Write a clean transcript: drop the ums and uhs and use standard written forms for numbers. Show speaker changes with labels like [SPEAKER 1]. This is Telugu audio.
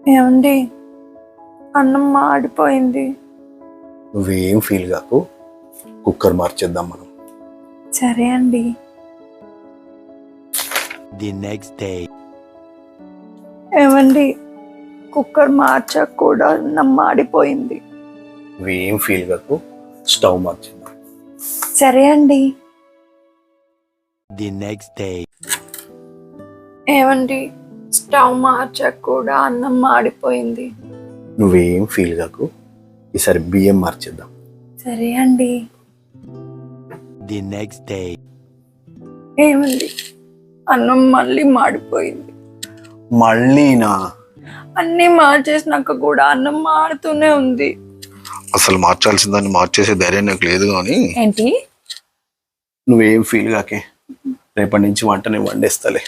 [SPEAKER 1] ఏమండి, అన్నం మాడిపోయింది.
[SPEAKER 2] నువ్వేం ఫీల్ కాకు, కుక్కర్ మార్చేద్దాం మనం.
[SPEAKER 1] సరే అండి.
[SPEAKER 3] The next day.
[SPEAKER 1] ఏమండి, కుక్కర్ మార్చాక కూడా అన్నం మాడిపోయింది.
[SPEAKER 2] నువ్వేం ఫీల్ కాకు, స్టవ్ మార్చేద్దాం.
[SPEAKER 1] సరే అండి.
[SPEAKER 3] The next day.
[SPEAKER 1] ఏమండి, స్టవ్ మార్చాక కూడా అన్నం మాడిపోయింది.
[SPEAKER 2] నువ్వేం ఫీల్ కాకు, ఈసారి బియ్యం మార్చేద్దాం.
[SPEAKER 1] సరే అండి.
[SPEAKER 3] The next day.
[SPEAKER 1] ఏమండి, అన్నం మళ్ళీ మాడిపోయింది.
[SPEAKER 2] మళ్ళీనా?
[SPEAKER 1] అన్నీ మార్చేసినాక కూడా అన్నం మాడుతూనే ఉంది.
[SPEAKER 2] అసలు మార్చాల్సిన దాన్ని మార్చేసే ధైర్యం నాకు లేదు. కానీ
[SPEAKER 1] ఏంటి?
[SPEAKER 2] నువ్వేం ఫీల్ కాకే, రేపటి నుంచి వంట నేను వండేస్తాలే.